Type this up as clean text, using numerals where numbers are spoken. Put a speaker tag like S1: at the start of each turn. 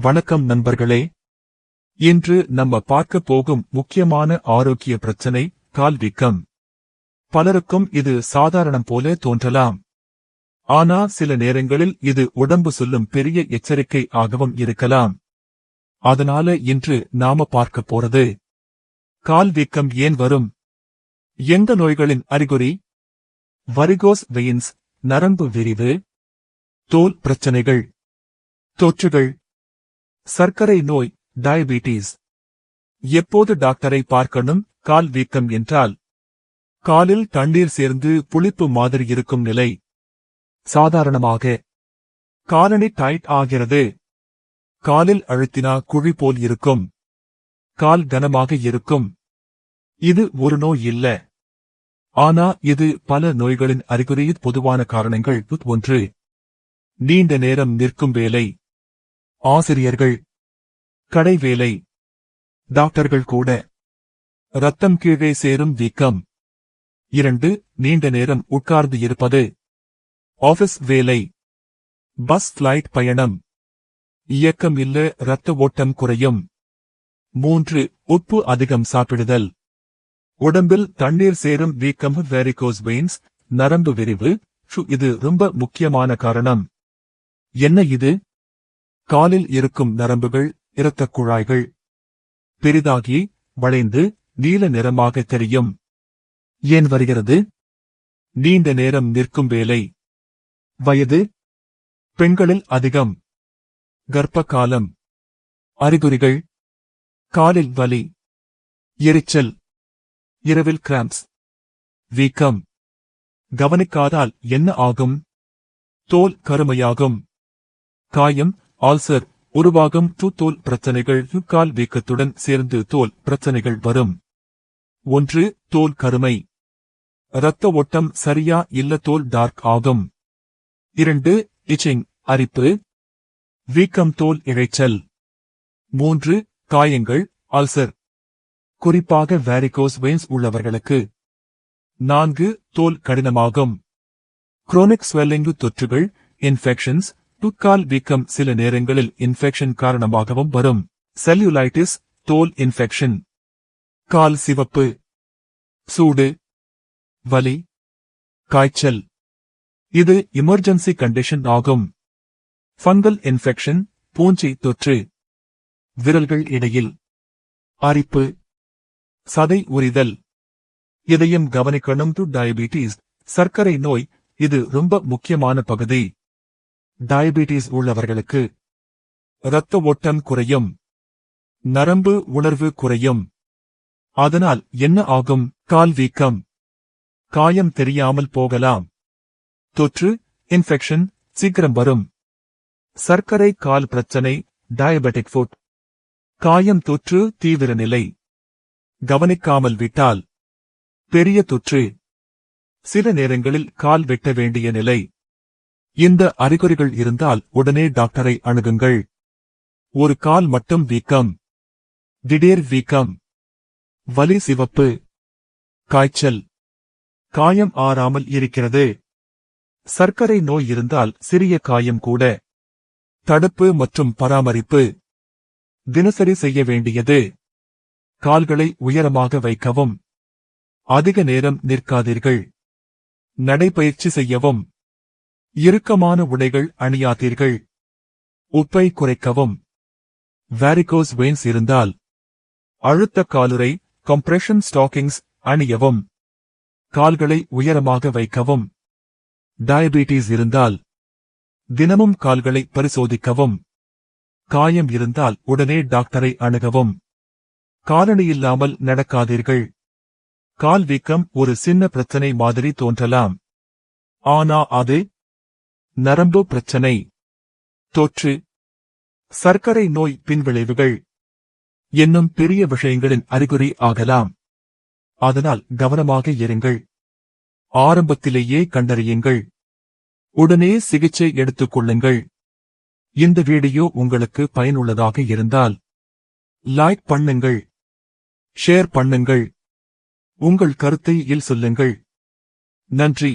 S1: வணக்கம் நண்பர்களே. இன்று நம்ம பார்க்க போகும் முக்கியமான ஆரோக்கிய பிரச்சனை கால் வீக்கம். பலருக்கும் இது சாதாரணம் போல தோன்றலாம். ஆனா சில நேரங்களில் இது உடம்பு சொல்லும் பெரிய எச்சரிக்கை ஆகவும் இருக்கலாம். அதனால இன்று நாம பார்க்க போறது கால் வீக்கம் ஏன் வரும், எந்த நோய்களின் அறிகுறி, வரிகோஸ் வெயின்ஸ், நரம்பு விரிவு, தோல் பிரச்சனைகள், தொற்றுகள், சர்க்கரை நோய், டயபெட்டிஸ். எப்போது டாக்டரை பார்க்கணும்? கால் வீக்கம் என்றால் காலில் தண்ணீர் சேர்ந்து புளிப்பு மாதிரி இருக்கும் நிலை. சாதாரணமாக காலணி டைட் ஆகிறது. காலில் அழுத்தினா குழி போல் இருக்கும். கால் கனமாக இருக்கும். இது ஒரு நோய் இல்ல. ஆனா இது பல நோய்களின் அறிகுறி. பொதுவான காரணங்கள்: 1. நீண்ட நேரம் நிற்கும் வேலை, ஆசிரியர்கள், கடை வேலை, டாக்டர்கள் கூட. ரத்தம் கீழே சேரும் வீக்கம். 2. நீண்ட நேரம் உட்கார்ந்து இருப்பது, ஆபீஸ் வேலை, பஸ் ஃபிளைட் பயணம், இயக்கம் இல்ல, இரத்த ஓட்டம் குறையும். 3. உப்பு அதிகம் சாப்பிடுதல், உடம்பில் தண்ணீர் சேரும் வீக்கம், வெரிகோஸ் வெயின்ஸ், நரம்பு விரிவு. இது ரொம்ப முக்கியமான காரணம். என்ன இது? காலில் இருக்கும் நரம்புகள், இரத்தக் குழாய்கள் பெரிதாகி வளைந்து நீல நிறமாக தெரியும். ஏன் வருகிறது? நீண்ட நேரம் நிற்கும் வேலை, வயது, பெண்களில் அதிகம், கர்ப்ப காலம். அறிகுறிகள்: காலில் வலி, எரிச்சல், இரவில் கிராம்ப்ஸ், வீக்கம். கவனிக்காதால் என்ன ஆகும்? தோல் கருமையாகும், காயம், ஆல்சர் உருவாகும். தோல் பிரச்சனைகள். கால் வீக்கத்துடன் சேர்ந்து தோல் பிரச்சனைகள் வரும். 1. தோல் கருமை, இரத்த ஓட்டம் சரியா இல்ல, தோல் டார்க் ஆகும். 2. இச்சிங், அரிப்பு, வீக்கம், தோல் இழைச்சல். 3. காயங்கள், அல்சர், குறிப்பாக வெரிகோஸ் வெயின்ஸ் உள்ளவர்களுக்கு. 4. தோல் கடினமாகும், குரோனிக் ஸ்வெல்லிங், தொற்றுகள், இன்ஃபெக்ஷன்ஸ். கால் வீக்கம் சில நேரங்களில் இன்ஃபெக்ஷன் காரணமாகவும் வரும். செல்லுலைட்டிஸ், தோல் இன்ஃபெக்ஷன். கால் சிவப்பு, சூடு, வலி, காய்ச்சல். இது எமர்ஜென்சி கண்டிஷன் ஆகும். ஃபங்கல் இன்ஃபெக்ஷன், பூஞ்சை தொற்று, விரல்கள் இடையில் அரிப்பு, சதை உரிதல். இதையும் கவனிக்கணும். டயபெட்டிஸ், சர்க்கரை நோய். இது ரொம்ப முக்கியமான பகுதி. டயபெட்டிஸ் உள்ளவர்களுக்கு இரத்த ஓட்டம் குறையும், நரம்பு உணர்வு குறையும். அதனால் என்ன ஆகும்? கால் வீக்கம். காயம் தெரியாமல் போகலாம். தொற்று, இன்ஃபெக்ஷன் சீக்கிரம் வரும். சர்க்கரை கால் பிரச்சனை, டயபெட்டிக் ஃபுட். காயம், தொற்று, தீவிர நிலை. கவனிக்காமல் விட்டால் பெரிய தொற்று. சில நேரங்களில் கால் வெட்ட வேண்டிய நிலை. இந்த அறிகுறிகள் இருந்தால் உடனே டாக்டரை அணுகுங்கள். ஒரு கால் மட்டும் வீக்கம், திடீர் வீக்கம், வலி, சிவப்பு, காய்ச்சல், காயம் ஆறாமல் இருக்கிறது. சர்க்கரை நோய் இருந்தால் சிறிய காயம் கூட. தடுப்பு மற்றும் பராமரிப்பு. தினசரி செய்ய வேண்டியது: கால்களை உயரமாக வைக்கவும், அதிக நேரம் நிற்காதீர்கள், நடைபயிற்சி செய்யவும், இறுக்கமான உடைகள் அணியாதீர்கள், உப்பை குறைக்கவும். வெரிகோஸ் வெயின்ஸ் இருந்தால் அழுத்த காலுறை, கம்ப்ரெஷன் ஸ்டாக்கிங்ஸ் அணியவும், கால்களை உயரமாக வைக்கவும். டயபெட்டிஸ் இருந்தால் தினமும் கால்களை பரிசோதிக்கவும். காயம் இருந்தால் உடனே டாக்டரை அணுகவும். காலணி இல்லாமல் நடக்காதீர்கள். கால் வீக்கம் ஒரு சின்ன பிரச்சனை மாதிரி தோன்றலாம். ஆனா அது நரம்பு பிரச்சனை, தொற்று, சர்க்கரை நோய் பின்விளைவுகள் என்னும் பெரிய விஷயங்களின் அறிகுறி ஆகலாம். அதனால் கவனமாக இருங்கள். ஆரம்பத்திலேயே கண்டறியுங்கள். உடனே சிகிச்சை எடுத்துக் கொள்ளுங்கள். இந்த வீடியோ உங்களுக்கு பயனுள்ளதாக இருந்தால் லைக் பண்ணுங்கள், ஷேர் பண்ணுங்கள், உங்கள் கருத்தை சொல்லுங்கள். நன்றி.